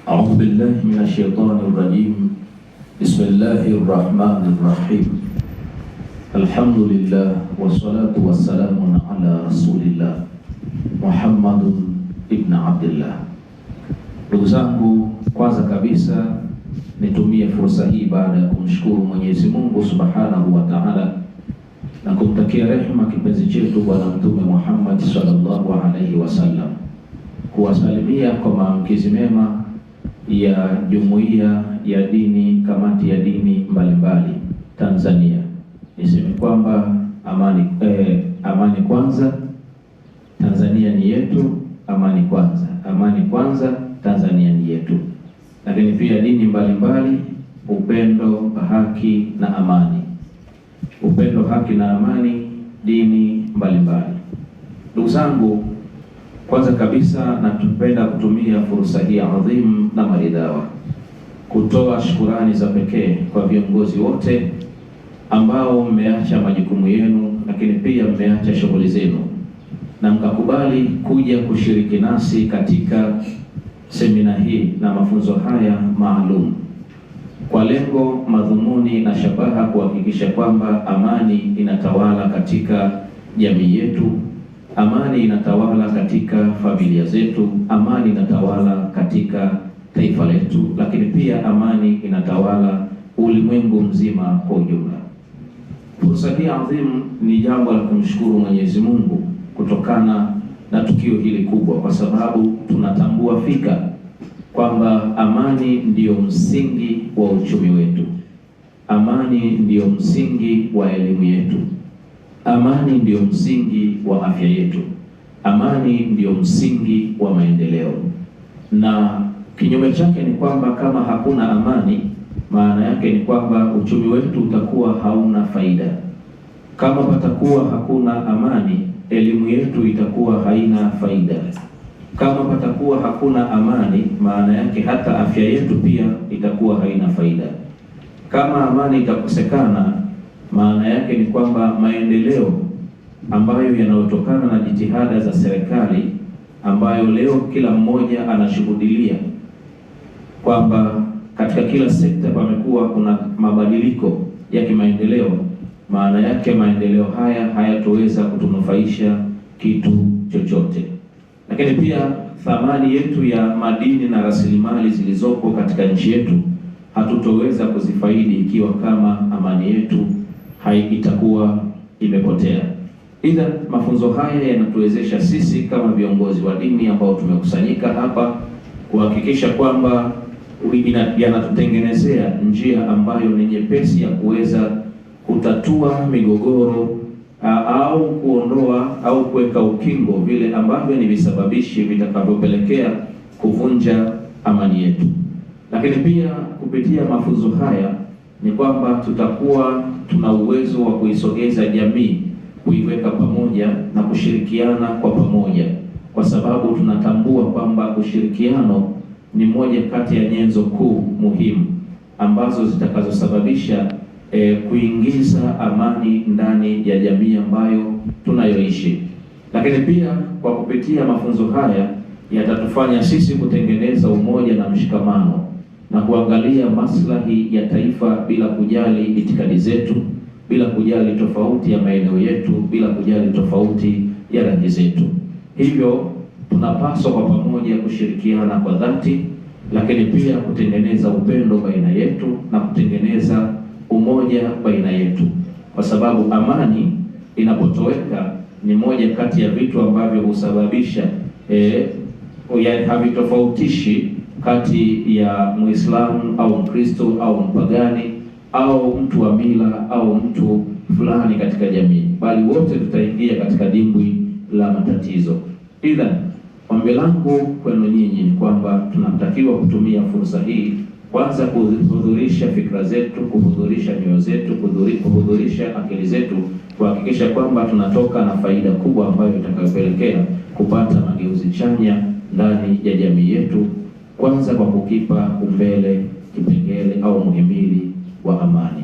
أعوذ بالله من الشيطان الرجيم. بسم الله الرحمن الرحيم. الحمد لله والصلاة والسلام على رسول الله Muhammad ibn Abdullah. Ndugu zangu, kwanza kabisa nitumie fursa hii baada ya kumshukuru Mwenyezi Mungu Subhanahu wa Ta'ala na kumtakia rehema kipenzi chetu Bwana Mtume Muhammad sallallahu alaihi wasallam, kuwasalimia kwa maamkizi mema ya jumuiya ya dini, kamati ya dini mbalimbali Tanzania. Niseme kwamba amani kwanza, Tanzania ni yetu. Amani kwanza, amani kwanza, Tanzania ni yetu. Lakini pia dini mbalimbali, upendo, haki na amani. Upendo, haki na amani, dini mbalimbali. Ndugu zangu, kwanza kabisa natupenda kutumia fursa hii adhimu na maridhawa kutoa shukurani za pekee kwa viongozi wote ambao mmeacha majukumu yenu, lakini pia mmeacha shughuli zenu na mkakubali kuja kushiriki nasi katika semina hii na mafunzo haya maalum kwa lengo, madhumuni na shabaha kuhakikisha kwamba amani inatawala katika jamii yetu, amani inatawala katika familia zetu, amani inatawala katika taifa letu, lakini pia amani inatawala ulimwengu mzima kwa ujumla. Fursa hii adhimu ni jambo la kumshukuru Mwenyezi Mungu kutokana na tukio hili kubwa, kwa sababu tunatambua fika kwamba amani ndiyo msingi wa uchumi wetu, amani ndiyo msingi wa elimu yetu, amani ndiyo msingi wa afya yetu, amani ndiyo msingi wa maendeleo. Na kinyume chake ni kwamba kama hakuna amani, maana yake ni kwamba uchumi wetu utakuwa hauna faida. Kama patakuwa hakuna amani, elimu yetu itakuwa haina faida. Kama patakuwa hakuna amani, maana yake hata afya yetu pia itakuwa haina faida. Kama amani itakosekana, maana yake ni kwamba maendeleo ambayo yanayotokana na jitihada za serikali, ambayo leo kila mmoja anashuhudia kwamba katika kila sekta pamekuwa kuna mabadiliko ya kimaendeleo, maana yake maendeleo haya hayatoweza kutunufaisha kitu chochote. Lakini pia thamani yetu ya madini na rasilimali zilizopo katika nchi yetu hatutoweza kuzifaidi ikiwa kama amani yetu itakuwa imepotea. Ila mafunzo haya yanatuwezesha sisi kama viongozi wa dini ambao tumekusanyika hapa kuhakikisha kwamba yanatutengenezea njia ambayo ni nyepesi ya kuweza kutatua migogoro au kuondoa au kuweka ukingo vile ambavyo ni visababishi vitakavyopelekea kuvunja amani yetu. Lakini pia kupitia mafunzo haya ni kwamba tutakuwa tuna uwezo wa kuisogeza jamii, kuiweka pamoja na kushirikiana kwa pamoja, kwa sababu tunatambua kwamba ushirikiano ni moja kati ya nyenzo kuu muhimu ambazo zitakazosababisha kuingiza amani ndani ya jamii ambayo tunayoishi. Lakini pia kwa kupitia mafunzo haya yatatufanya sisi kutengeneza umoja na mshikamano na kuangalia maslahi ya taifa bila kujali itikadi zetu, bila kujali tofauti ya maeneo yetu, bila kujali tofauti ya rangi zetu. Hivyo tunapaswa kwa pamoja kushirikiana kwa dhati, lakini pia kutengeneza upendo baina yetu na kutengeneza umoja baina yetu, kwa sababu amani inapotoweka ni moja kati ya vitu ambavyo husababisha havitofautishi kati ya Muislamu au Mkristo au mpagani au mtu wa mila au mtu fulani katika jamii, bali wote tutaingia katika dimbwi la matatizo. Ila ombi langu kwenu nyinyi ni kwamba tunatakiwa kutumia fursa hii kwanza kuhudhurisha fikra zetu, kuhudhurisha mioyo zetu, kuhudhurisha akili zetu, kuhakikisha kwamba tunatoka na faida kubwa ambayo itakayopelekea kupata mageuzi chanya ndani ya jamii yetu, kwanza kwa kukipa umbele kipengele au muhimili wa amani.